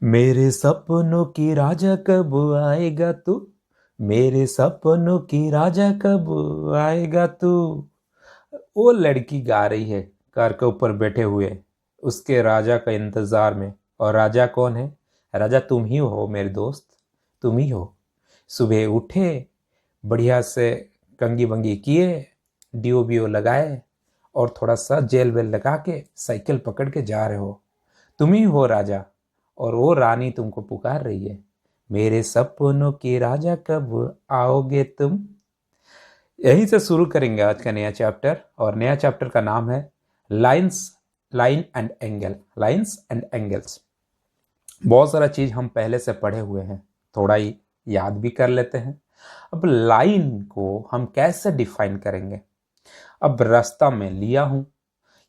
मेरे सपनों की राजा कब आएगा तू, मेरे सपनों की राजा कब आएगा तू। वो लड़की गा रही है कार के ऊपर बैठे हुए उसके राजा का इंतजार में। और राजा कौन है? राजा तुम ही हो मेरे दोस्त, तुम ही हो। सुबह उठे, बढ़िया से कंगी बंगी किए, डीओ बीओ लगाए और थोड़ा सा जेल वेल लगा के साइकिल पकड़ के जा रहे हो। तुम ही हो राजा और वो रानी तुमको पुकार रही है, मेरे सपनों के राजा कब आओगे तुम। यहीं से शुरू करेंगे आज का नया चैप्टर, और नया चैप्टर का नाम है lines, line and angle, lines and angles. बहुत सारा चीज हम पहले से पढ़े हुए हैं, थोड़ा ही याद भी कर लेते हैं। अब लाइन को हम कैसे डिफाइन करेंगे? अब रास्ता में लिया हूं,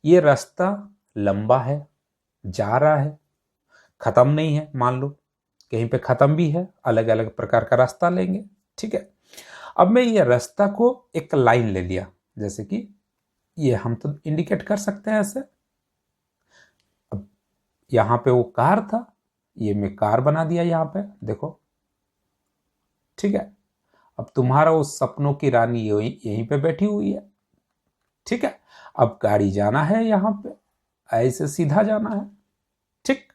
ये रास्ता लंबा है, जा रहा है, खत्म नहीं है, मान लो कहीं पे खत्म भी है, अलग अलग प्रकार का रास्ता लेंगे। ठीक है, अब मैं ये रास्ता को एक लाइन ले लिया, जैसे कि ये हम तो इंडिकेट कर सकते हैं ऐसे। अब यहां पे वो कार था, ये मैं कार बना दिया यहां पे, देखो। ठीक है, अब तुम्हारा वो सपनों की रानी यहीं पे बैठी हुई है। ठीक है, अब गाड़ी जाना है यहां पे, ऐसे सीधा जाना है। ठीक,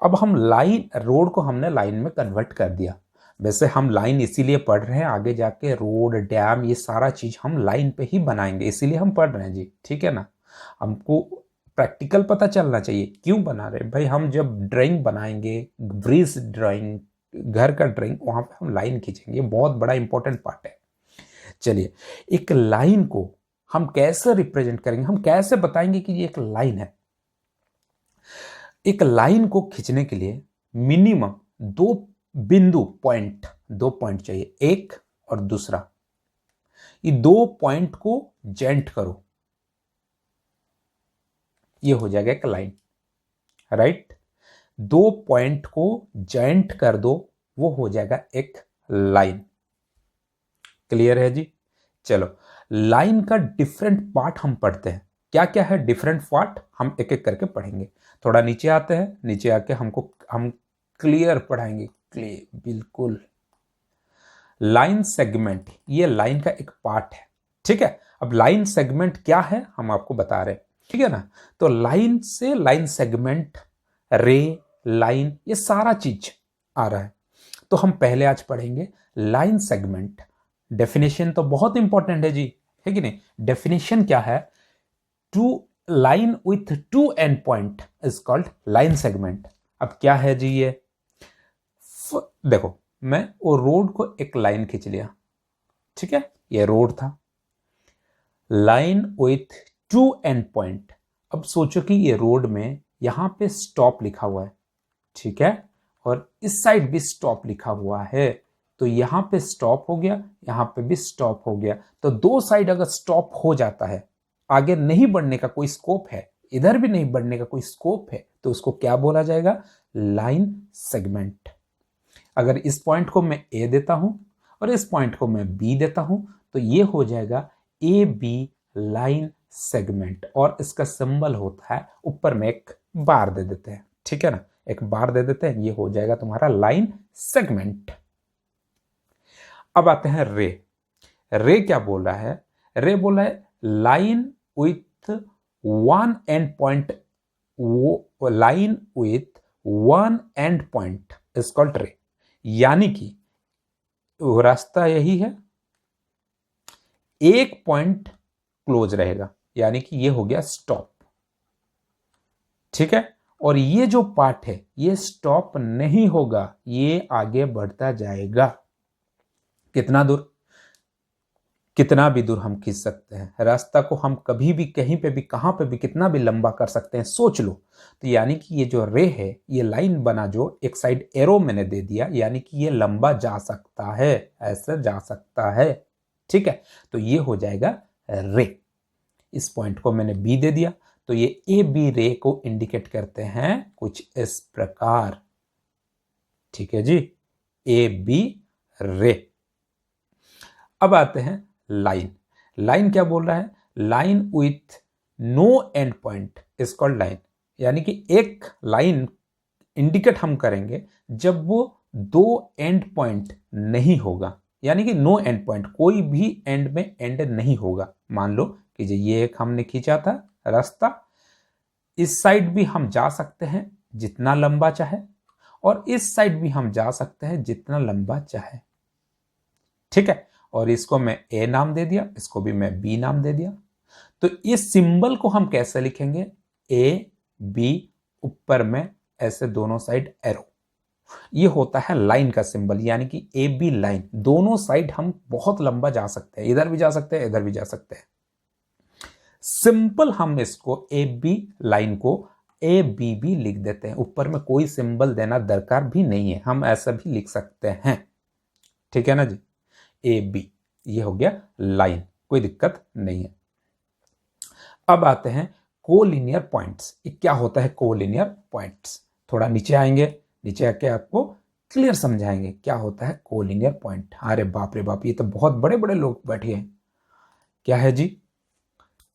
अब हम लाइन, रोड को हमने लाइन में कन्वर्ट कर दिया। वैसे हम लाइन इसीलिए पढ़ रहे हैं, आगे जाके रोड, डैम, ये सारा चीज हम लाइन पे ही बनाएंगे, इसीलिए हम पढ़ रहे हैं जी। ठीक है ना, हमको प्रैक्टिकल पता चलना चाहिए क्यों बना रहे हैं भाई। हम जब ड्राइंग बनाएंगे, ब्रिज ड्राइंग, घर का ड्राइंग, वहां पे हम लाइन खींचेंगे, ये बहुत बड़ा इंपॉर्टेंट पार्ट है। चलिए, एक लाइन को हम कैसे रिप्रेजेंट करेंगे, हम कैसे बताएंगे कि ये एक लाइन है? एक लाइन को खींचने के लिए मिनिमम दो बिंदु, पॉइंट, दो पॉइंट चाहिए, एक और दूसरा। ये दो पॉइंट को जॉइंट करो, ये हो जाएगा एक लाइन, राइट। दो पॉइंट को जॉइंट कर दो, वो हो जाएगा एक लाइन। क्लियर है जी? चलो, लाइन का डिफरेंट पार्ट हम पढ़ते हैं। क्या क्या है डिफरेंट पार्ट, हम एक एक करके पढ़ेंगे। थोड़ा नीचे आते हैं, नीचे आके हम क्लियर पढ़ाएंगे, क्लियर बिल्कुल। लाइन सेगमेंट, ये लाइन का एक पार्ट है। ठीक है, अब लाइन सेगमेंट क्या है हम आपको बता रहे हैं। ठीक है ना, तो लाइन से लाइन सेगमेंट, रे, लाइन, ये सारा चीज आ रहा है। तो हम पहले आज पढ़ेंगे लाइन सेगमेंट। डेफिनेशन तो बहुत इंपॉर्टेंट है जी, है कि नहीं? डेफिनेशन क्या है? Two line with two end point is called line segment. अब क्या है जी ये? देखो, मैं वो रोड को एक लाइन खींच लिया, ठीक है, ये रोड था, line with two end point. अब सोचो कि ये रोड में यहां पे स्टॉप लिखा हुआ है, ठीक है, और इस साइड भी स्टॉप लिखा हुआ है। तो यहां पे स्टॉप हो गया, यहां पे भी स्टॉप हो गया। तो दो साइड अगर स्टॉप हो जाता है, आगे नहीं बढ़ने का कोई स्कोप है, इधर भी नहीं बढ़ने का कोई स्कोप है, तो उसको क्या बोला जाएगा? Line segment. अगर इस पॉइंट को मैं ए देता हूं और इस पॉइंट को मैं बी देता हूं, तो ये हो जाएगा ए बी लाइन सेगमेंट। और इसका सिंबल होता है, ऊपर में एक बार दे देते हैं, ठीक है ना, एक बार दे देते हैं, ये हो जाएगा तुम्हारा लाइन सेगमेंट। अब आते हैं रे। रे क्या बोल रहा है? रे बोल रहा है line with one end point, वो line with one end point is called ray. यानी कि वो रास्ता यही है, एक पॉइंट क्लोज रहेगा, यानी कि ये हो गया स्टॉप, ठीक है। और ये जो पार्ट है ये स्टॉप नहीं होगा, ये आगे बढ़ता जाएगा। कितना दूर? कितना भी दूर हम खींच सकते हैं रास्ता को, हम कभी भी कहीं पे भी कहां पे भी कितना भी लंबा कर सकते हैं, सोच लो। तो यानी कि ये जो रे है, ये लाइन बना, जो एक साइड एरो मैंने दे दिया, यानी कि ये लंबा जा सकता है, ऐसे जा सकता है, ठीक है। तो ये हो जाएगा रे। इस पॉइंट को मैंने बी दे दिया, तो ये ए बी रे को इंडिकेट करते हैं कुछ इस प्रकार, ठीक है जी, ए बी रे। अब आते हैं लाइन। लाइन क्या बोल रहा है? Line with no end point is called line. यानी कि एक लाइन इंडिकेट हम करेंगे जब वो दो एंड पॉइंट नहीं होगा, यानी कि नो एंड पॉइंट, कोई भी एंड में एंड नहीं होगा। मान लो कि ये एक हमने खींचा था रास्ता, इस साइड भी हम जा सकते हैं जितना लंबा चाहे, और इस साइड भी हम जा सकते हैं जितना लंबा चाहे, ठीक है। और इसको मैं ए नाम दे दिया, इसको भी मैं बी नाम दे दिया। तो इस सिंबल को हम कैसे लिखेंगे? ए बी, ऊपर में ऐसे दोनों साइड एरो, ये होता है लाइन का सिंबल, यानी कि ए बी लाइन। दोनों साइड हम बहुत लंबा जा सकते हैं, इधर भी जा सकते हैं, इधर भी जा सकते हैं। सिंपल हम इसको ए बी लाइन को ए बी भी लिख देते हैं, ऊपर में कोई सिंबल देना दरकार भी नहीं है, हम ऐसा भी लिख सकते हैं, ठीक है ना जी। ए बी, ये हो गया लाइन, कोई दिक्कत नहीं है। अब आते हैं कोलिनियर पॉइंट्स। ये क्या होता है कोलिनियर पॉइंट्स? थोड़ा नीचे आएंगे, नीचे आके आपको क्लियर समझाएंगे क्या होता है कोलिनियर पॉइंट। अरे बाप रे बाप, ये तो बहुत बड़े बड़े लोग बैठे हैं। क्या है जी?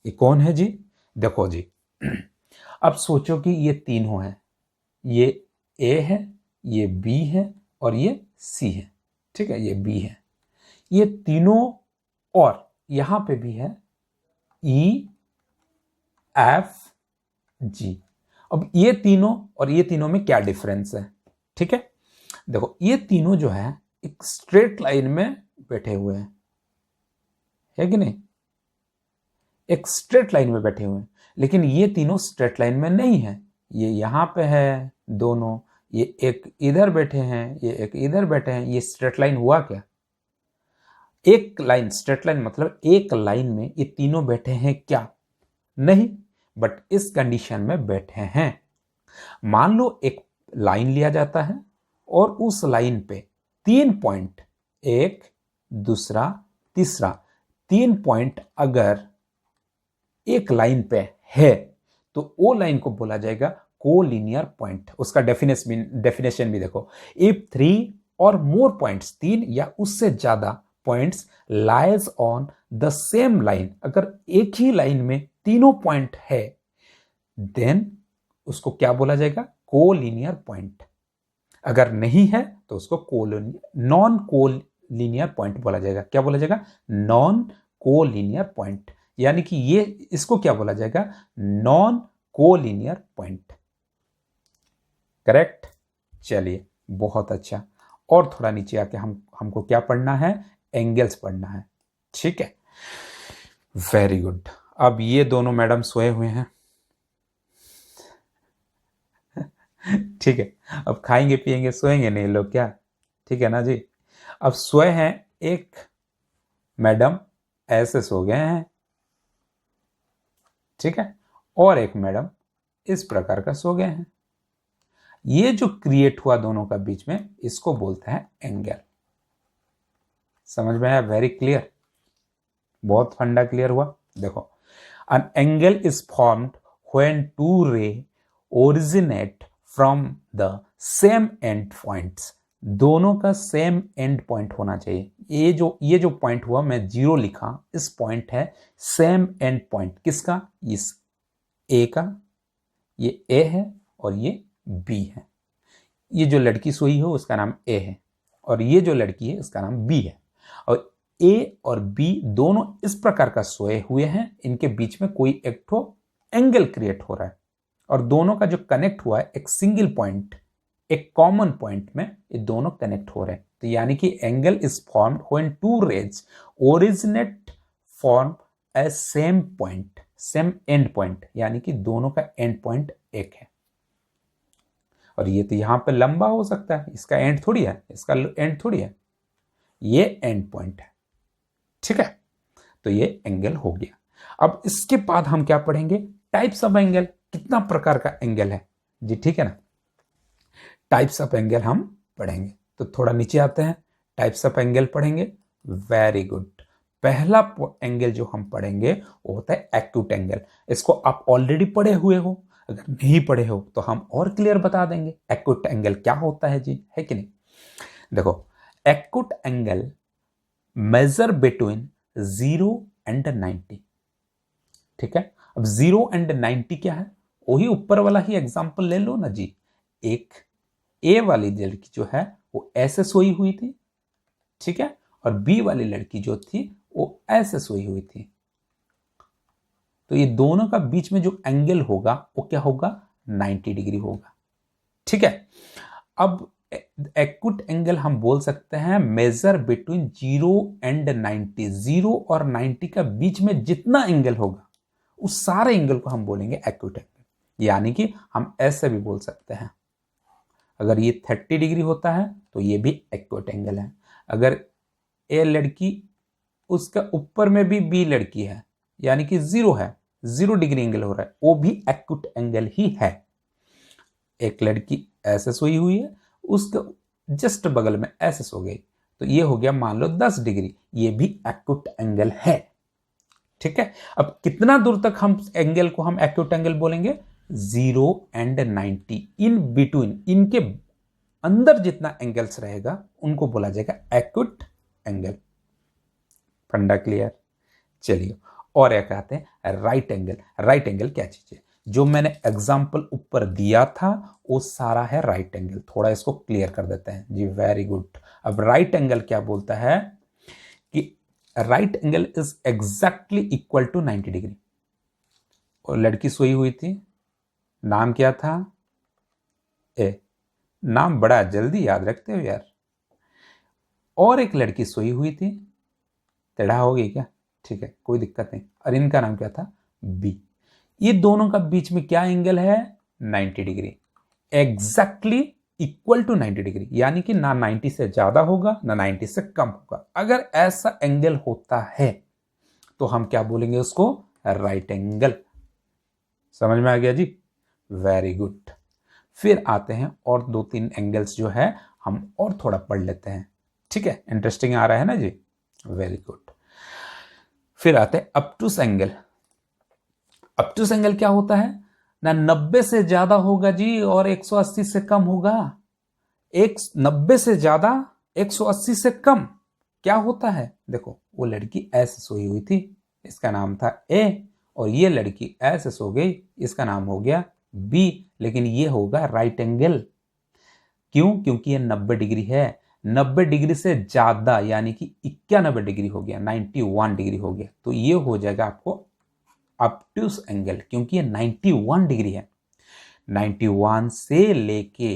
ये कौन है जी? देखो जी, अब सोचो कि ये तीनों हैं, ये ए है, ये बी है और ये सी है, ठीक है, ये बी है, ये तीनों, और यहां पे भी है ई एफ जी। अब ये तीनों और ये तीनों में क्या डिफरेंस है? ठीक है, देखो ये तीनों जो है एक स्ट्रेट लाइन में बैठे हुए हैं, है कि नहीं? एक स्ट्रेट लाइन में बैठे हुए हैं, लेकिन ये तीनों स्ट्रेट लाइन में नहीं है। ये यहां पे है दोनों, ये एक इधर बैठे हैं, ये एक इधर बैठे हैं। ये स्ट्रेट लाइन हुआ क्या? एक लाइन, स्ट्रेट लाइन मतलब एक लाइन में ये तीनों बैठे हैं क्या? नहीं, बट इस कंडीशन में बैठे हैं। मान लो एक लाइन लिया जाता है और उस लाइन पे 3 पॉइंट, एक, दूसरा, तीसरा, 3 पॉइंट अगर एक लाइन पे है तो वो लाइन को बोला जाएगा कोलिनियर पॉइंट। उसका डेफिनेशन भी देखो, इफ 3 और मोर पॉइंट्स, 3 या उससे ज्यादा points lies on the same line, अगर एक ही लाइन में तीनों पॉइंट है, देन उसको क्या बोला जाएगा? Collinear point. अगर नहीं है तो उसको नॉन कोलिनियर पॉइंट बोला जाएगा। क्या बोला जाएगा? नॉन कोलिनियर पॉइंट, यानी कि ये इसको क्या बोला जाएगा? Non collinear point. करेक्ट? चलिए, बहुत अच्छा। और थोड़ा नीचे आके हमको क्या पढ़ना है? एंगल्स पढ़ना है, ठीक है, वेरी गुड। अब ये दोनों मैडम सोए हुए हैं, ठीक है, अब खाएंगे पिएंगे सोएंगे नहीं लोग क्या, ठीक है ना जी। अब सोए हैं, एक मैडम ऐसे सो गए हैं, ठीक है, और एक मैडम इस प्रकार का सो गए हैं। ये जो क्रिएट हुआ दोनों का बीच में, इसको बोलते हैं एंगल। समझ में आया? वेरी क्लियर, बहुत फंडा क्लियर हुआ। देखो, an angle is formed when two ray originate from the same end points। दोनों का सेम एंड पॉइंट होना चाहिए। ये जो पॉइंट हुआ, मैं 0 लिखा, इस पॉइंट है सेम एंड पॉइंट। किसका? इस ए का, ये ए है और ये बी है। ये जो लड़की सोई हो उसका नाम ए है, और ये जो लड़की है उसका नाम बी है। और ए और बी दोनों इस प्रकार का सोए हुए हैं, इनके बीच में कोई एक ठो एंगल क्रिएट हो रहा है, और दोनों का जो कनेक्ट हुआ है एक सिंगल पॉइंट, एक कॉमन पॉइंट में ये दोनों कनेक्ट हो रहे हैं। तो यानी कि angle is formed when two rays originate from a same point, same end point, यानी कि दोनों का एंड पॉइंट एक है। और ये तो यहां पे लंबा हो सकता है, इसका एंड थोड़ी है, इसका एंड थोड़ी है, ये एंड पॉइंट है, ठीक है। तो ये एंगल हो गया। अब इसके बाद हम क्या पढ़ेंगे? Types of angle. कितना प्रकार का एंगल है जी, ठीक है ना, टाइप्स ऑफ एंगल हम पढ़ेंगे। तो थोड़ा नीचे आते हैं, टाइप्स ऑफ एंगल पढ़ेंगे। Very good. पहला एंगल जो हम पढ़ेंगे वो होता है एक्यूट एंगल। इसको आप ऑलरेडी पढ़े हुए हो, अगर नहीं पढ़े हो तो हम और क्लियर बता देंगे एक्यूट एंगल क्या होता है जी, है कि नहीं। देखो, acute angle measure between 0 and 90, ठीक है। अब 0 एंड 90 क्या है? वही ऊपर वाला ही एग्जांपल ले लो ना जी। एक ए वाली लड़की जो है वो ऐसे सोई हुई थी, ठीक है, और बी वाली लड़की जो थी वो ऐसे सोई हुई थी। तो ये दोनों का बीच में जो एंगल होगा वो क्या होगा, 90 डिग्री होगा, ठीक है। अब एक्यूट एंगल हम बोल सकते हैं मेजर बिटवीन 0 एंड 90। 0 और 90 का बीच में जितना एंगल होगा उस सारे एंगल को हम बोलेंगे एक्यूट एंगल। यानी कि हम ऐसे भी बोल सकते हैं, अगर ये 30 डिग्री होता है तो ये भी एक्यूट एंगल है। अगर ए लड़की उसका ऊपर में भी बी लड़की है यानी कि 0 है, 0 डिग्री एंगल हो रहा है, वो भी एक्यूट एंगल ही है। एक लड़की ऐसे सोई हुई है, उसके जस्ट बगल में ऐसे सो गई, तो ये हो गया मान लो 10 डिग्री, ये भी एक्यूट एंगल है, ठीक है। अब कितना दूर तक हम एंगल को हम एक्यूट एंगल बोलेंगे, 0 एंड 90 इन बिटवीन, इनके अंदर जितना एंगल्स रहेगा उनको बोला जाएगा एक्यूट एंगल। फंडा क्लियर। चलिए और एक आते हैं राइट एंगल। राइट एंगल क्या चीज है, जो मैंने एग्जाम्पल ऊपर दिया था वो सारा है राइट एंगल। थोड़ा इसको क्लियर कर देते हैं जी, वेरी गुड। अब राइट एंगल क्या बोलता है कि right angle is exactly equal to 90 degree. और लड़की सोई हुई थी, नाम क्या था, ए। नाम बड़ा जल्दी याद रखते हो यार। और एक लड़की सोई हुई थी, टेढ़ा हो गई क्या, ठीक है कोई दिक्कत नहीं, और इनका नाम क्या था, बी। ये दोनों का बीच में क्या एंगल है, 90 degree, exactly equal to 90 degree. यानी कि ना 90 से ज्यादा होगा ना 90 से कम होगा। अगर ऐसा एंगल होता है तो हम क्या बोलेंगे उसको, राइट एंगल। समझ में आ गया जी, वेरी गुड। फिर आते हैं और 2-3 एंगल्स जो है हम और थोड़ा पढ़ लेते हैं, ठीक है, इंटरेस्टिंग आ रहा है ना जी, वेरी गुड। फिर आते हैं ऑब्टूस एंगल। ऑब्टूस एंगल क्या होता है, ना 90 से ज्यादा होगा जी और 180 से कम होगा। 90 से ज्यादा 180 से कम क्या होता है, देखो वो लड़की ऐसे सोई हुई थी, इसका नाम था ए, और ये लड़की ऐसे सो गई, इसका नाम हो गया बी। लेकिन ये होगा राइट एंगल, क्यों, क्योंकि ये 90 डिग्री है। 90 डिग्री से ज्यादा यानी कि 91 डिग्री हो गया, 91 डिग्री हो गया, तो ये हो जाएगा आपको ऑब्टूस एंगल, क्योंकि ये 91 डिग्री है। 91 से लेके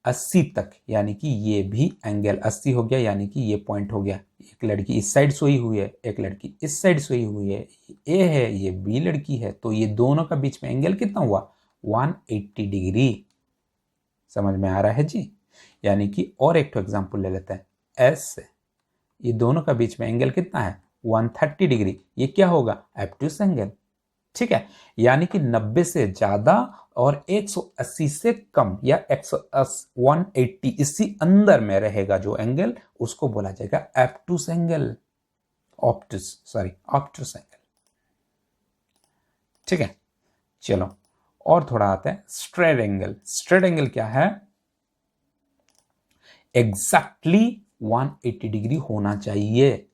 80 तक, यानी कि ये भी एंगल 80 हो गया, यानी कि ये पॉइंट हो गया। एक लड़की इस साइड सोई हुई है, एक लड़की इस साइड सोई हुई है, ये ए है ये बी लड़की है, तो ये दोनों का बीच में एंगल कितना हुआ, 180 डिग्री। समझ में आ रहा है जी। यानी कि और एक तो एग्जांपल ले लेते हैं, एस से ये दोनों का बीच में एंगल कितना है, 130 डिग्री। ये क्या होगा, ऑब्टूस एंगल, ठीक है। यानी कि 90 से ज्यादा और 180 से कम या 180 इसी अंदर में रहेगा जो एंगल, उसको बोला जाएगा ऑब्टूस एंगल, ऑब्टूस एंगल, ठीक है। चलो और थोड़ा आता है स्ट्रेट एंगल। स्ट्रेट एंगल क्या है, एग्जैक्टली 180 डिग्री होना चाहिए।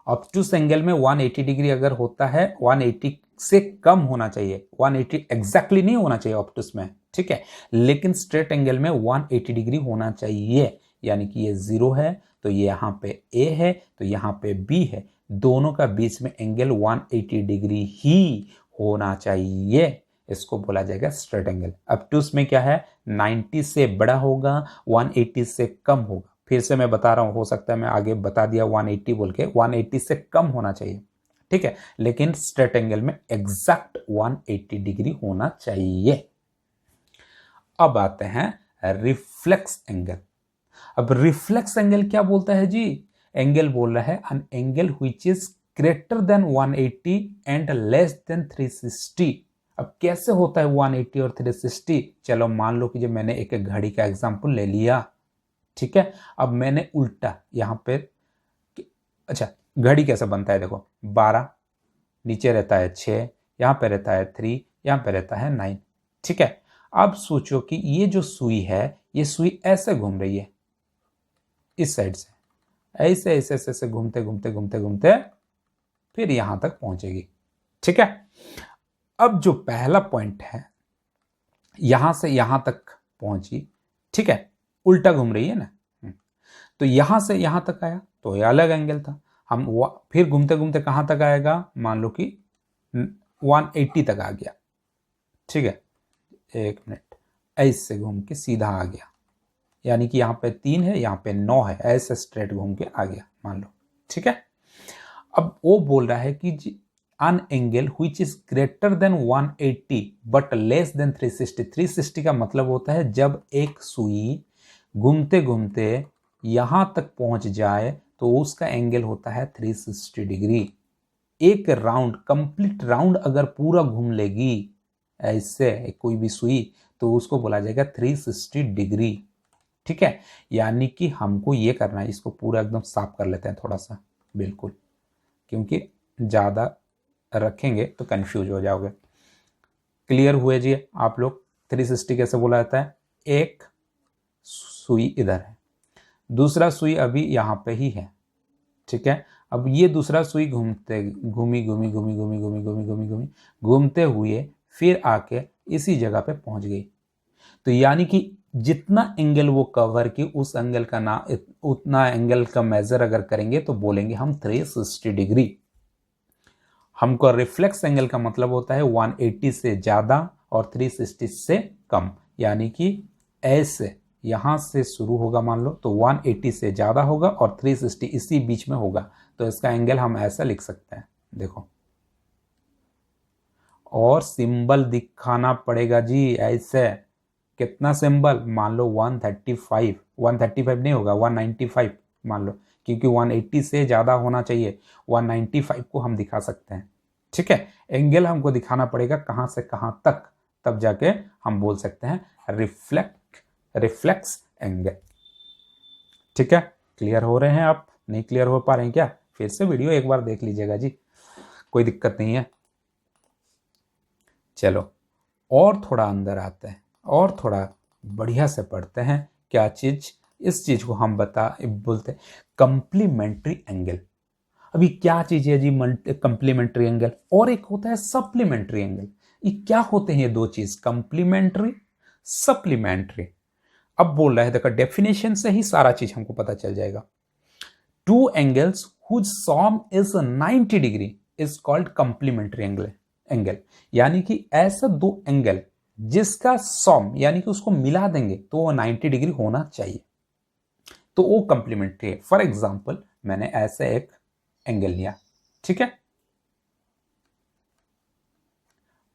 ऑब्टूस एंगल में 180 डिग्री अगर होता है, 180 से कम होना चाहिए, 180 एग्जैक्टली नहीं होना चाहिए ऑब्टूस में, ठीक है। लेकिन स्ट्रेट एंगल में 180 डिग्री होना चाहिए। यानी कि ये 0 है तो ये यहां पे ए है तो यहां पे बी है, दोनों का बीच में एंगल 180 डिग्री ही होना चाहिए, इसको बोला जाएगा स्ट्रेट एंगल। ऑब्टूस में क्या है, 90 से बड़ा होगा, 180 से कम होगा। फिर से मैं बता रहा हूं, हो सकता है मैं आगे बता दिया 180 बोल के, 180 से कम होना चाहिए, ठीक है। लेकिन स्ट्रेट एंगल में एग्जैक्ट 180 डिग्री होना चाहिए। अब आते हैं रिफ्लेक्स एंगल। अब रिफ्लेक्स एंगल क्या बोलता है जी, एंगल बोल रहा है an angle which is greater than 180 and less than 360। अब कैसे होता है 180 और 360, चलो मान लो कि जब मैंने एक घड़ी का एग्जांपल ले लिया, ठीक है। अब मैंने उल्टा यहां पे, अच्छा घड़ी कैसे बनता है, देखो 12 नीचे रहता है 6, यहां पे रहता है 3, यहां पे रहता है 9, ठीक है। अब सोचो कि ये जो सुई है, ये सुई ऐसे घूम रही है, इस साइड से ऐसे ऐसे ऐसे ऐसे घूमते घूमते घूमते घूमते फिर यहां तक पहुंचेगी, ठीक है। अब जो पहला पॉइंट है, यहां से यहां तक पहुंची, ठीक है, उल्टा घूम रही है ना। तो यहां से यहां तक आया तो ये अलग एंगल था। हम फिर घूमते घूमते कहां तक आएगा, मान लो कि 180 तक आ गया। ठीक है, एक मिनट, ऐसे घूम के सीधा आ गया, यानी कि यहाँ पे 3 है, यहाँ पे 9 है, ऐसे स्ट्रेट घूम के आ गया मान लो। ठीक है, अब वो बोल रहा है कि an angle which is greater than 180 but less than 360। 360 का मतलब होता है जब एक सुई घूमते घूमते यहां तक पहुंच जाए तो उसका एंगल होता है 360 डिग्री। एक राउंड, कंप्लीट राउंड अगर पूरा घूम लेगी ऐसे कोई भी सुई तो उसको बोला जाएगा 360 डिग्री। ठीक है, यानी कि हमको ये करना है, इसको पूरा एकदम साफ कर लेते हैं थोड़ा सा, बिल्कुल, क्योंकि ज़्यादा रखेंगे तो कंफ्यूज हो जाओगे। क्लियर हुए जी आप लोग? 360 कैसे बोला जाता है, एक सुई इधर है, दूसरा सुई अभी यहाँ पे ही है। ठीक है, अब ये दूसरा सुई घूमते हुए फिर आके इसी जगह पे पहुंच गई। तो यानी कि जितना एंगल वो कवर की उस एंगल का ना उतना एंगल का मेजर अगर करेंगे तो बोलेंगे हम 360 डिग्री। हमको रिफ्लेक्स एंगल का मतलब होता है 180 से ज्यादा और 360 से कम, यानी कि ऐसे यहां से शुरू होगा मान लो तो 180 से ज्यादा होगा और 360 इसी बीच में होगा, तो इसका एंगल हम ऐसा लिख सकते हैं, देखो। और सिंबल दिखाना पड़ेगा जी ऐसे। कितना सिंबल, मान लो 135, 135 नहीं होगा 195 मान लो, क्योंकि 180 से ज्यादा होना चाहिए, 195 को हम दिखा सकते हैं। ठीक है, एंगल हमको दिखाना पड़ेगा कहां से कहां तक, तब जाके हम बोल सकते हैं रिफ्लेक्स एंगल। ठीक है, क्लियर हो रहे हैं आप? नहीं क्लियर हो पा रहे हैं क्या? फिर से वीडियो एक बार देख लीजिएगा जी, कोई दिक्कत नहीं है। चलो और थोड़ा अंदर आते हैं और थोड़ा बढ़िया से पढ़ते हैं। क्या चीज, इस चीज को हम बोलते हैं कंप्लीमेंट्री एंगल। अभी क्या चीज है जी कंप्लीमेंट्री एंगल, और एक होता है सप्लीमेंट्री एंगल। ये क्या होते हैं ये दो चीज, कंप्लीमेंट्री सप्लीमेंट्री? अब बोल रहा है, देखो डेफिनेशन से ही सारा चीज हमको पता चल जाएगा। Two angles whose sum is 90 degree is called complementary angle. यानी कि ऐसा दो एंगल जिसका सम यानी कि उसको मिला देंगे तो वो 90 डिग्री होना चाहिए, तो वो कंप्लीमेंट्री है। फॉर एग्जाम्पल मैंने ऐसे एक एंगल लिया, ठीक है,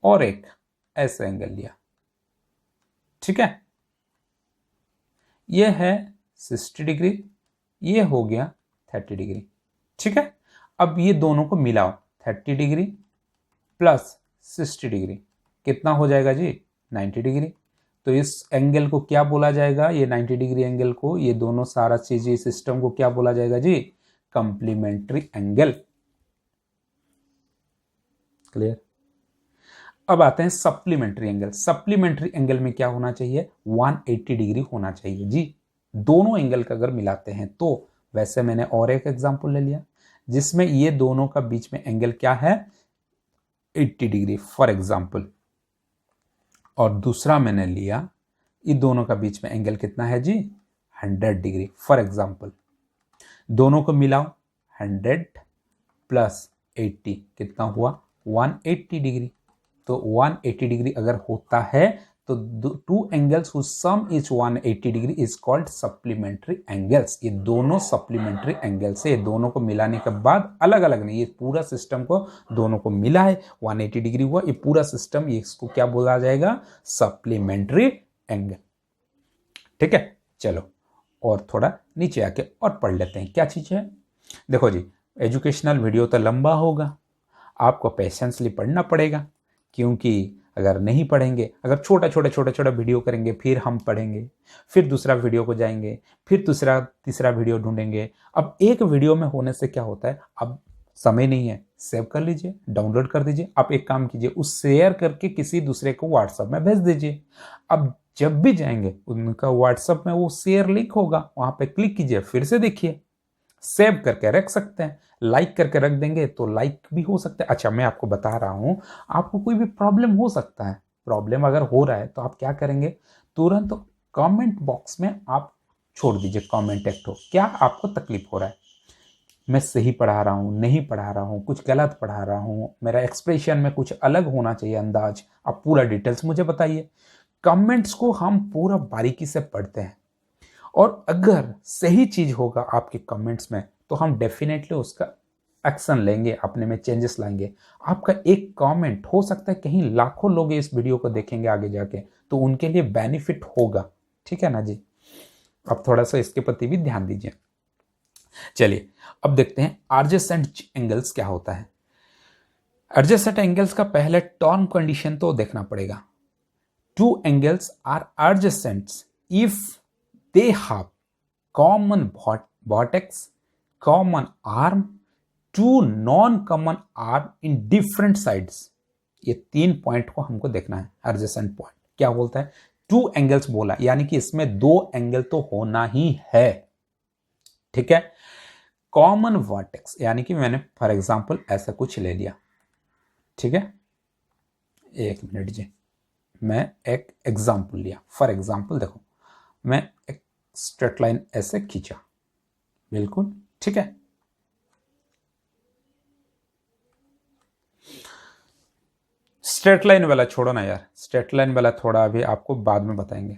और एक ऐसा एंगल लिया, ठीक है, ये है 60 डिग्री, ये हो गया 30 डिग्री। ठीक है, अब ये दोनों को मिलाओ, 30 डिग्री प्लस 60 डिग्री कितना हो जाएगा जी, 90 डिग्री। तो इस एंगल को क्या बोला जाएगा, ये 90 डिग्री एंगल को, ये दोनों सारा चीज सिस्टम को क्या बोला जाएगा जी, कंप्लीमेंट्री एंगल। क्लियर? अब आते हैं सप्लीमेंट्री एंगल। सप्लीमेंट्री एंगल में क्या होना चाहिए, 180 डिग्री होना चाहिए जी, दोनों एंगल का अगर मिलाते हैं तो। वैसे मैंने और एक एग्जांपल ले लिया जिसमें ये दोनों का बीच में एंगल क्या है, 80 डिग्री फॉर एग्जांपल, और दूसरा मैंने लिया ये दोनों का बीच में एंगल कितना है जी, 100 डिग्री फॉर एग्जांपल। दोनों को मिलाओ, 100 प्लस 80 कितना हुआ, 180 डिग्री। तो 180 डिग्री अगर होता है तो two angles whose sum is 180 degree is called supplementary angles. ये दोनों सप्लीमेंट्री एंगल्स है, ये दोनों को मिलाने के बाद अलग अलग नहीं, ये पूरा सिस्टम को दोनों को मिला है 180 डिग्री हुआ, ये पूरा सिस्टम, ये इसको क्या बोला जाएगा, सप्लीमेंट्री एंगल। ठीक है, चलो और थोड़ा नीचे आके और पढ़ लेते हैं क्या चीज है। देखो जी, एजुकेशनल वीडियो तो लंबा होगा, आपको पेशेंसली पढ़ना पड़ेगा, क्योंकि अगर नहीं पढ़ेंगे, अगर छोटा वीडियो करेंगे फिर हम पढ़ेंगे, फिर दूसरा वीडियो को जाएंगे, फिर तीसरा वीडियो ढूंढेंगे। अब एक वीडियो में होने से क्या होता है, अब समय नहीं है, सेव कर लीजिए, डाउनलोड कर दीजिए। आप एक काम कीजिए, उस शेयर करके किसी दूसरे को व्हाट्सएप में भेज दीजिए। अब जब भी जाएंगे उनका व्हाट्सएप में वो शेयर लिंक होगा, वहां पे क्लिक कीजिए, फिर से देखिए, सेव करके रख सकते हैं, लाइक करके रख देंगे तो लाइक भी हो सकता है। अच्छा मैं आपको बता रहा हूं, आपको कोई भी प्रॉब्लम हो सकता है, प्रॉब्लम अगर हो रहा है तो आप क्या करेंगे, तुरंत कमेंट बॉक्स में आप छोड़ दीजिए, कमेंट टेक्स्ट हो, क्या आपको तकलीफ हो रहा है, मैं सही पढ़ा रहा हूँ, नहीं पढ़ा रहा हूँ, कुछ गलत पढ़ा रहा हूँ, मेरा एक्सप्रेशन में कुछ अलग होना चाहिए अंदाज, आप पूरा डिटेल्स मुझे बताइए। कमेंट्स को हम पूरा बारीकी से पढ़ते हैं और अगर सही चीज होगा आपके कमेंट्स में तो हम डेफिनेटली उसका एक्शन लेंगे, अपने में चेंजेस लाएंगे। आपका एक कमेंट हो सकता है कहीं लाखों लोग इस वीडियो को देखेंगे आगे जाके, तो उनके लिए बेनिफिट होगा, ठीक है ना जी। अब थोड़ा सा इसके प्रति भी ध्यान दीजिए। चलिए अब देखते हैं एडजेसेंट एंगल्स क्या होता है। एडजेसेंट एंगल्स का पहले टर्म कंडीशन तो देखना पड़ेगा। Two angles are adjacent if they have common vertex, common arm, two non common arm in different sides. ये 3 पॉइंट को हमको देखना है। एडजेसेंट पॉइंट क्या बोलता है, टू एंगल्स बोला यानी कि इसमें 2 एंगल तो होना ही है, ठीक है। कॉमन वर्टेक्स यानी कि मैंने फॉर एग्जांपल ऐसा कुछ ले लिया, ठीक है, 1 मिनट जी, मैं एक एग्जांपल लिया। फॉर एग्जांपल देखो, मैं एक स्ट्रेट लाइन ऐसे खींचा, बिल्कुल ठीक है। स्ट्रेट लाइन वाला छोड़ो ना यार, स्ट्रेट लाइन वाला थोड़ा अभी आपको बाद में बताएंगे।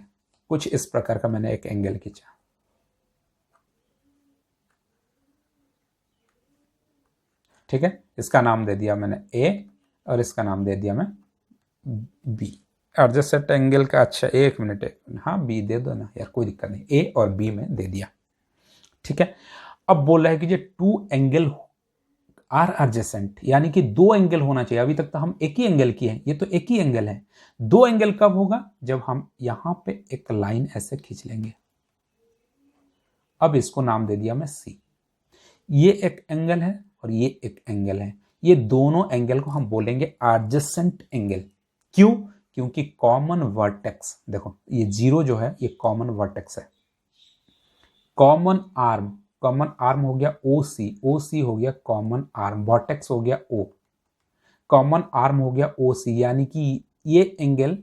कुछ इस प्रकार का मैंने एक एंगल खींचा, ठीक है, इसका नाम दे दिया मैंने ए और इसका नाम दे दिया मैं बी। एडजेसेंट एंगल का, अच्छा 1 मिनट, हाँ बी दे दो ना यार, कोई दिक्कत नहीं, ए और बी में दे दिया, ठीक है। अब बोल रहा है कि जो 2 एंगल आर एडजेसेंट यानी कि 2 एंगल होना चाहिए। अभी तक तो हम एक ही एंगल की है, ये तो एक ही एंगल है। 2 एंगल कब होगा, जब हम यहां पे एक लाइन ऐसे खींच लेंगे। अब इसको नाम दे दिया मैं सी। ये एक एंगल है और ये एक एंगल है, ये दोनों एंगल को हम बोलेंगे एडजेसेंट एंगल। क्यों, क्योंकि कॉमन वर्टेक्स, देखो ये 0 जो है ये कॉमन वर्टेक्स है। कॉमन आर्म, कॉमन आर्म हो गया ओ सी, ओ सी हो गया कॉमन आर्म, वर्टेक्स हो गया ओ, कॉमन आर्म हो गया ओ सी, यानी कि ये एंगल,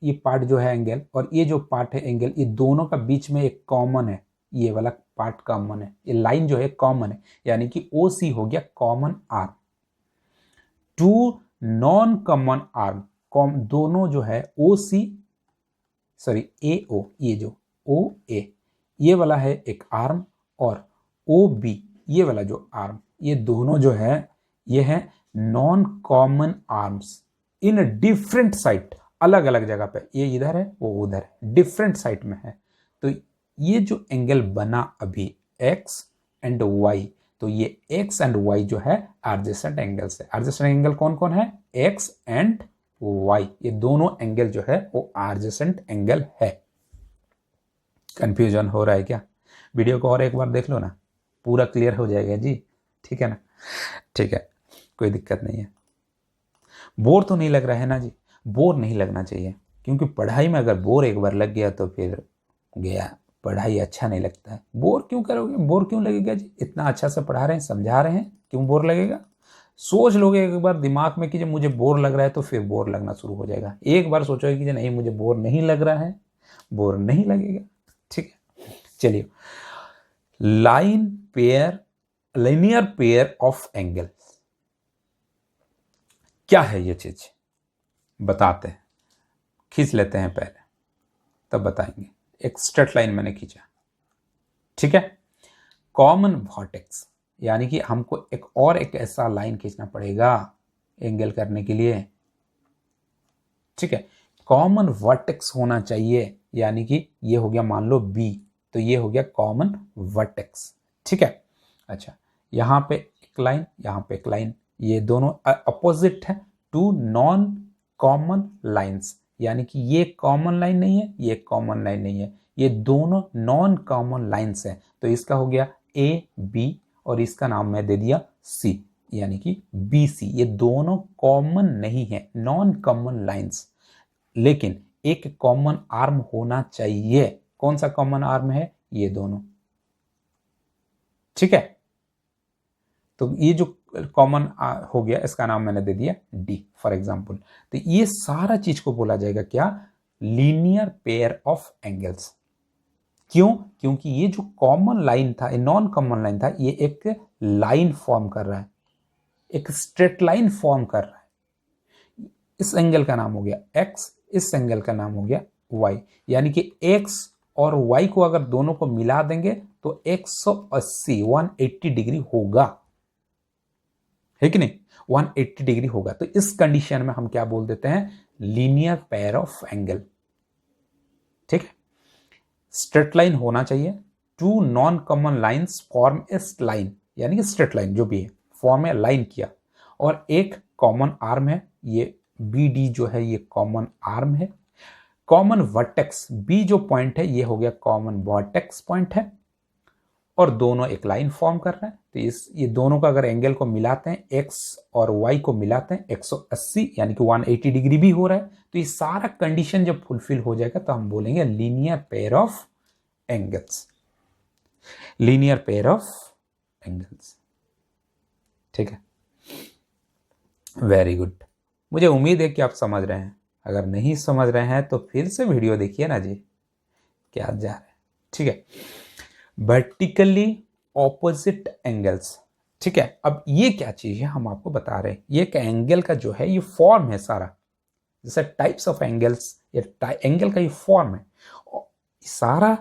ये पार्ट जो है एंगल और ये जो पार्ट है एंगल, ये दोनों का बीच में एक कॉमन है, ये वाला पार्ट कॉमन है, ये लाइन जो है कॉमन है, यानी कि ओ सी हो गया common arm. Two non common arm, दोनों जो है ओ सी, सॉरी ए ओ, ये जो ओ ए ये वाला है एक आर्म, और ओ बी ये वाला जो आर्म, ये दोनों जो है ये है non common arms in different side, अलग अलग जगह पे, ये इधर है वो उधर है, डिफरेंट साइड में है। तो ये जो एंगल बना अभी एक्स एंड वाई, तो ये एक्स एंड वाई जो है एडजेसेंट एंगल्स है। एडजेसेंट एंगल कौन कौन है, एक्स एंड वाई, ये दोनों एंगल जो है वो एडजेसेंट एंगल है। कंफ्यूजन हो रहा है क्या, वीडियो को और एक बार देख लो ना, पूरा क्लियर हो जाएगा जी, ठीक है ना, ठीक है, कोई दिक्कत नहीं है। बोर तो नहीं लग रहा है ना जी, बोर नहीं लगना चाहिए, क्योंकि पढ़ाई में अगर बोर एक बार लग गया तो फिर गया, पढ़ाई अच्छा नहीं लगता है। बोर क्यों करोगे, बोर क्यों लगेगा जी, इतना अच्छा से पढ़ा रहे हैं, समझा रहे हैं, क्यों बोर लगेगा। सोच लोगे एक बार दिमाग में कि जब मुझे बोर लग रहा है तो फिर बोर लगना शुरू हो जाएगा। एक बार सोचोगे कि नहीं मुझे बोर नहीं लग रहा है, बोर नहीं लगेगा, ठीक है। चलिए, line pair, linear pair of angle, क्या है ये चीज बताते हैं, खींच लेते हैं पहले तब बताएंगे। एक स्ट्रेट लाइन मैंने खींचा, ठीक है, कॉमन वर्टेक्स यानी कि हमको एक ऐसा लाइन खींचना पड़ेगा एंगल करने के लिए, ठीक है। कॉमन वर्टेक्स होना चाहिए, यानी कि ये हो गया मान लो बी, तो ये हो गया कॉमन वर्टेक्स, ठीक है। अच्छा, यहां पे एक लाइन, यहां पे एक लाइन, ये दोनों अपोजिट है, टू नॉन कॉमन लाइंस, यानी कि ये कॉमन लाइन नहीं है, ये कॉमन लाइन नहीं है, ये दोनों नॉन कॉमन लाइंस है। तो इसका हो गया ए बी और इसका नाम मैं दे दिया सी, यानी कि बी सी, ये दोनों कॉमन नहीं है, नॉन कॉमन लाइंस, लेकिन एक कॉमन आर्म होना चाहिए। कौन सा कॉमन आर्म है, ये दोनों, ठीक है। तो ये जो कॉमन हो गया इसका नाम मैंने दे दिया डी फॉर एग्जांपल। तो ये सारा चीज को बोला जाएगा क्या, लीनियर पेयर ऑफ एंगल्स, क्यों? क्योंकि ये जो कॉमन लाइन था, नॉन कॉमन लाइन था, ये एक लाइन फॉर्म कर रहा है, एक स्ट्रेट लाइन फॉर्म कर रहा है। इस एंगल का नाम हो गया x, इस एंगल का नाम हो गया y। यानी कि x और y को अगर दोनों को मिला देंगे तो 180 डिग्री होगा, है कि नहीं? 180 डिग्री होगा। तो इस कंडीशन में हम क्या बोल देते हैं? Linear pair of angle. ठीक है, स्ट्रेट लाइन होना चाहिए, two non common lines form a line, यानी कि स्ट्रेट लाइन जो भी है फॉर्म ए लाइन किया, और एक कॉमन आर्म है, ये बी डी जो है ये कॉमन आर्म है। कॉमन वर्टेक्स बी जो पॉइंट है ये हो गया कॉमन वर्टेक्स पॉइंट है, और दोनों एक लाइन फॉर्म कर रहे हैं। तो ये दोनों का अगर एंगल को मिलाते हैं, x और y को मिलाते हैं 180 यानी कि 180 डिग्री भी हो रहा है। तो ये सारा कंडीशन जब फुलफिल हो जाएगा तो हम बोलेंगे linear pair of angles, linear pair of angles. ठीक है, वेरी गुड। मुझे उम्मीद है कि आप समझ रहे हैं। अगर नहीं समझ रहे हैं तो फिर से वीडियो देखिए ना जी, क्या जा रहा है। ठीक है, वर्टिकली ऑपोजिट एंगल्स। ठीक है, अब ये क्या चीज है हम आपको बता रहे हैं। ये एक एंगल का जो है ये फॉर्म है सारा, जैसे टाइप्स ऑफ एंगल्स, ये एंगल का ये फॉर्म है। सारा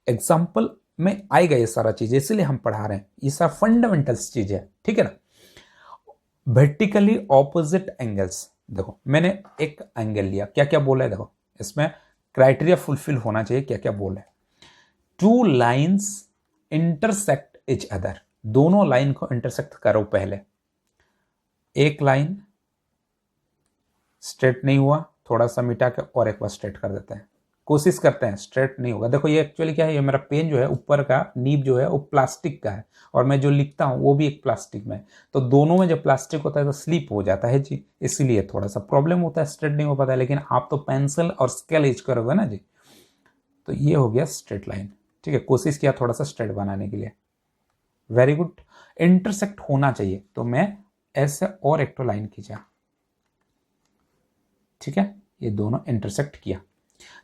एग्जाम्पल में आएगा ये सारा चीज, इसलिए हम पढ़ा रहे हैं। ये सारा फंडामेंटल्स चीज है, ठीक है ना। वर्टिकली ऑपोजिट एंगल्स, देखो मैंने एक एंगल लिया, क्या क्या बोला है देखो, इसमें क्राइटेरिया फुलफिल होना चाहिए, क्या क्या बोला है। Two lines intersect each other, दोनों लाइन को इंटरसेक्ट करो। पहले एक लाइन स्ट्रेट नहीं हुआ, थोड़ा सा मिटा के और एक बार स्ट्रेट कर देते हैं, कोशिश करते हैं, स्ट्रेट नहीं होगा। देखो ये एक्चुअली क्या है, ये मेरा पेन जो है ऊपर का नीब जो है वो प्लास्टिक का है, और मैं जो लिखता हूँ वो भी एक प्लास्टिक में, तो दोनों में जब प्लास्टिक होता है तो स्लिप हो जाता है जी, इसलिए थोड़ा सा प्रॉब्लम होता है, स्ट्रेट नहीं हो पाता है। लेकिन आप तो पेंसिल और स्केल यूज करोगे ना जी, तो ये हो गया स्ट्रेट लाइन। ठीक है, कोशिश किया थोड़ा सा स्ट्रेट बनाने के लिए, वेरी गुड। इंटरसेक्ट होना चाहिए, तो मैं ऐसे और एक तो लाइन खींचा, ठीक है, ये दोनों इंटरसेक्ट किया।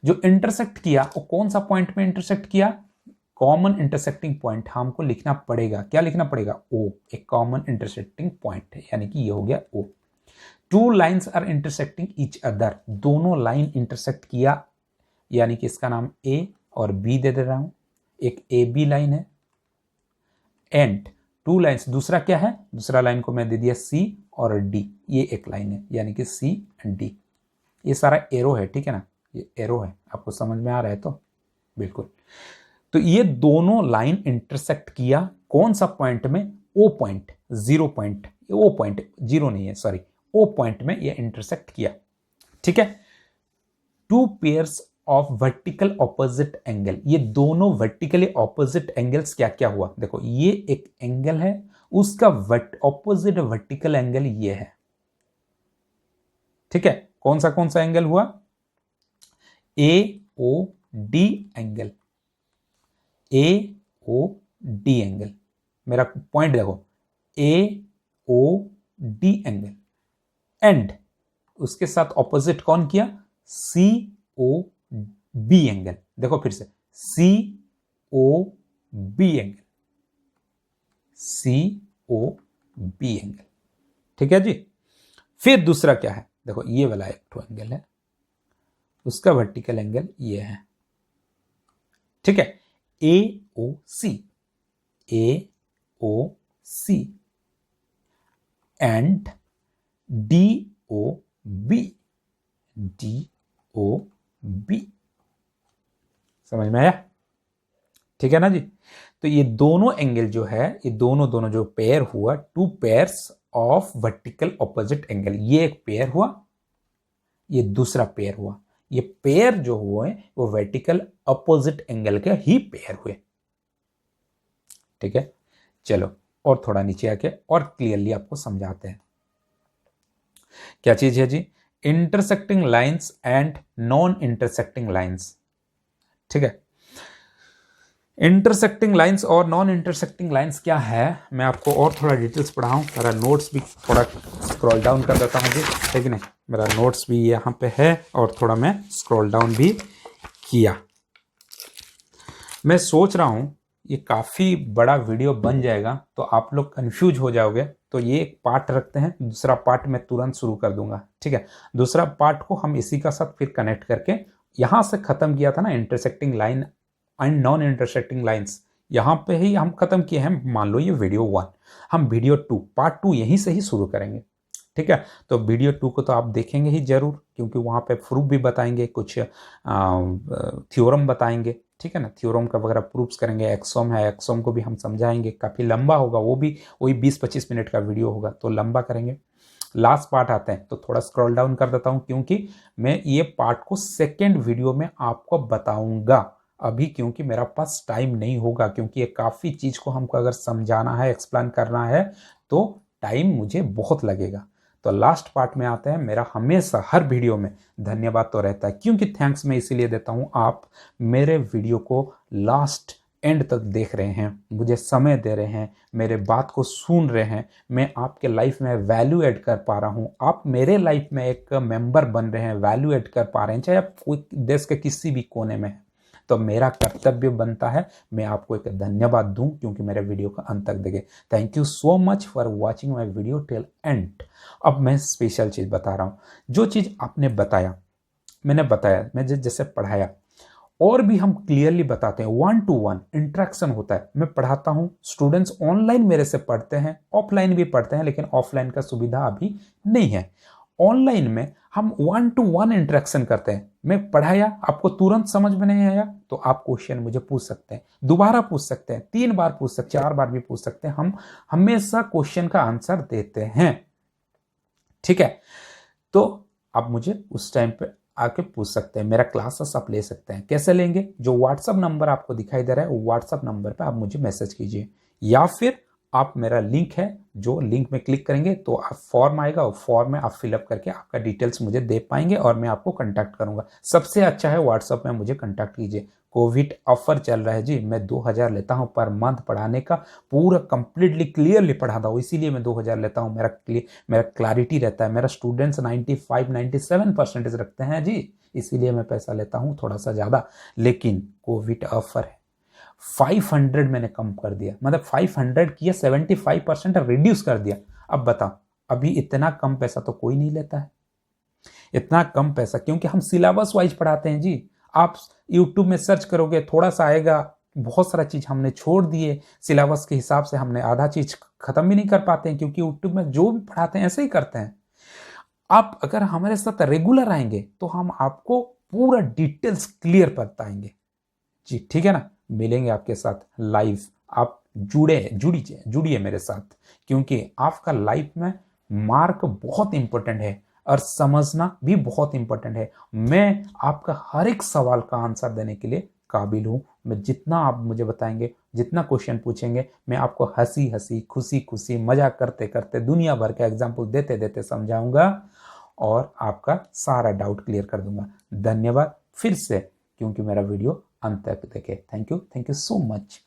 जो इंटरसेक्ट किया वो कौन सा पॉइंट में इंटरसेक्ट किया? कॉमन इंटरसेक्टिंग पॉइंट हमको लिखना पड़ेगा। क्या लिखना पड़ेगा? ओ, एक कॉमन इंटरसेक्टिंग पॉइंट है, यानी कि ये हो गया O. Two lines are intersecting each other, दोनों लाइन इंटरसेक्ट किया, यानी कि इसका नाम ए और बी दे रहा हूं, एक ए बी लाइन है। एंड टू लाइंस, दूसरा क्या है? दूसरा लाइन को मैं दे दिया सी और डी, ये एक लाइन है, यानी कि सी एंड डी। ये सारा एरो है, ठीक है ना, ये एरो है, आपको समझ में आ रहा है तो बिल्कुल। तो ये दोनों लाइन इंटरसेक्ट किया कौन सा पॉइंट में? O point, zero point, O point, zero नहीं है सॉरी, ओ पॉइंट में ये इंटरसेक्ट किया। ठीक है, two pairs of vertical opposite angle, ये दोनों वर्टिकली ऑपोजिट एंगल्स क्या क्या हुआ? देखो ये एक एंगल है, उसका ऑपोजिट वर्टिकल एंगल ये है। ठीक है, कौन सा एंगल हुआ? ए ओ डी एंगल, ए ओ डी एंगल। मेरा पॉइंट देखो, ए ओ डी एंगल, एंड उसके साथ ऑपोजिट कौन किया? सी ओ बी एंगल। देखो फिर से, सी ओ बी एंगल, सी ओ बी एंगल। ठीक है जी। फिर दूसरा क्या है? देखो ये वाला एक तो एंगल है, उसका वर्टिकल एंगल ये है। ठीक है, A O C, A O C and D O B, D O B. समझ में आया? ठीक है ना जी। तो ये दोनों एंगल जो है, ये दोनों जो पेयर हुआ, two pairs of vertical opposite angle, ये एक पेयर हुआ, ये दूसरा पेयर हुआ। ये पेयर जो हुए वो वर्टिकल अपोजिट एंगल के ही पेयर हुए। ठीक है, चलो और थोड़ा नीचे आके और क्लियरली आपको समझाते हैं। क्या चीज है जी? Intersecting lines and non intersecting lines. ठीक है, इंटरसेक्टिंग लाइंस और नॉन इंटरसेक्टिंग लाइंस क्या है, मैं आपको और थोड़ा डिटेल्स पढ़ाऊं। मेरा नोट्स भी थोड़ा स्क्रॉल डाउन कर देता हूं जी, ठीक नहीं, मेरा नोट्स भी यहाँ पे है और थोड़ा मैं स्क्रॉल डाउन भी किया। मैं सोच रहा हूँ ये काफ़ी बड़ा वीडियो बन जाएगा तो आप लोग कंफ्यूज हो जाओगे, तो ये एक पार्ट रखते हैं, दूसरा पार्ट मैं तुरंत शुरू कर दूंगा, ठीक है। दूसरा पार्ट को हम इसी का साथ फिर कनेक्ट करके, यहाँ से ख़त्म किया था ना intersecting line and non intersecting lines, यहाँ पे ही हम ख़त्म किए हैं। मान लो ये वीडियो 1, हम वीडियो 2 पार्ट 2 यहीं से ही शुरू करेंगे, ठीक है। तो वीडियो 2 को तो आप देखेंगे ही जरूर, क्योंकि वहाँ पे प्रूफ भी बताएंगे, कुछ थ्योरम बताएंगे, ठीक है ना, थ्योरम का वगैरह प्रूफ्स करेंगे, एक्सोम है, एक्सोम को भी हम समझाएंगे, काफ़ी लंबा होगा, वो भी वही 20-25 मिनट का वीडियो होगा, तो लंबा करेंगे। लास्ट पार्ट आते हैं, तो थोड़ा स्क्रॉल डाउन कर देता हूँ, क्योंकि मैं ये पार्ट को सेकेंड वीडियो में आपको बताऊंगा अभी, क्योंकि मेरा पास टाइम नहीं होगा, क्योंकि ये काफ़ी चीज़ को हमको अगर समझाना है, एक्सप्लेन करना है, तो टाइम मुझे बहुत लगेगा। तो लास्ट पार्ट में आते हैं, मेरा हमेशा हर वीडियो में धन्यवाद तो रहता है, क्योंकि थैंक्स मैं इसीलिए देता हूँ, आप मेरे वीडियो को लास्ट एंड तक देख रहे हैं, मुझे समय दे रहे हैं, मेरे बात को सुन रहे हैं, मैं आपके लाइफ में वैल्यू ऐड कर पा रहा हूँ, आप मेरे लाइफ में एक मेंबर बन रहे हैं, वैल्यू ऐड कर पा रहे हैं, चाहे आप कोई देश के किसी भी कोने में हैं, तो मेरा कर्तव्य बनता है मैं आपको एक धन्यवाद दूं, क्योंकि मेरे वीडियो का अंत तक देखे। Thank you so much for watching my video till and. अब मैं स्पेशल चीज़ बता रहा हूँ, जो चीज़ आपने बताया, मैंने बताया, मैं जैसे पढ़ाया, और भी हम क्लियरली बताते हैं, 1-to-1 इंटरेक्शन होता है, मैं पढ़ाता हूँ, स्टूडेंट्स ऑनलाइन मेरे से पढ़ते हैं, ऑफलाइन भी पढ़ते हैं, लेकिन ऑफलाइन का सुविधा अभी नहीं है। ऑनलाइन में हम 1-to-1 इंटरेक्शन करते हैं, मैं पढ़ाया, आपको तुरंत समझ में नहीं आया तो आप क्वेश्चन मुझे पूछ सकते हैं, दोबारा पूछ सकते हैं, 3 बार पूछ सकते हैं, 4 बार भी पूछ सकते हैं, हम हमेशा क्वेश्चन का आंसर देते हैं, ठीक है। तो आप मुझे उस टाइम पे आके पूछ सकते हैं, मेरा क्लासेस आप ले सकते हैं। कैसे लेंगे? जो व्हाट्सअप नंबर आपको दिखाई दे रहा है, वो व्हाट्सअप नंबर पे आप मुझे मैसेज कीजिए, या फिर आप मेरा लिंक है, जो लिंक में क्लिक करेंगे तो आप फॉर्म आएगा, और फॉर्म में आप फिलअप करके आपका डिटेल्स मुझे दे पाएंगे, और मैं आपको कांटेक्ट करूंगा। सबसे अच्छा है व्हाट्सअप में मुझे कांटेक्ट कीजिए। कोविड ऑफर चल रहा है जी, मैं 2000 लेता हूं पर मंथ पढ़ाने का, पूरा कंप्लीटली क्लियरली पढ़ाता हूँ, इसीलिए मैं 2000 लेता हूँ। मेरा क्लैरिटी रहता है, मेरा स्टूडेंट्स 95-97% रखते हैं जी, इसीलिए मैं पैसा लेता हूँ थोड़ा सा ज़्यादा। लेकिन कोविड ऑफर है, 500 मैंने कम कर दिया, मतलब 500 किया, 75% रिड्यूस कर दिया। अब बताओ, अभी इतना कम पैसा तो कोई नहीं लेता है, इतना कम पैसा, क्योंकि हम सिलेबस वाइज पढ़ाते हैं जी। आप यूट्यूब में सर्च करोगे, थोड़ा सा आएगा, बहुत सारा चीज हमने छोड़ दिए, सिलेबस के हिसाब से हमने आधा चीज खत्म भी नहीं कर पाते हैं, क्योंकि यूट्यूब में जो भी पढ़ाते हैं ऐसे ही करते हैं। आप अगर हमारे साथ रेगुलर आएंगे तो हम आपको पूरा डिटेल्स क्लियर बताएंगे जी, ठीक है ना। मिलेंगे आपके साथ लाइव, आप जुड़िए मेरे साथ, क्योंकि आपका लाइफ में मार्क बहुत इंपॉर्टेंट है, और समझना भी बहुत इंपॉर्टेंट है। मैं आपका हर एक सवाल का आंसर देने के लिए काबिल हूं। मैं जितना आप मुझे बताएंगे, जितना क्वेश्चन पूछेंगे, मैं आपको हंसी हंसी, खुशी खुशी, मजाक करते करते, दुनिया भर का एग्जाम्पल देते देते समझाऊंगा, और आपका सारा डाउट क्लियर कर दूंगा। धन्यवाद फिर से, क्योंकि मेरा वीडियो अंत तक देखे। Thank you so much.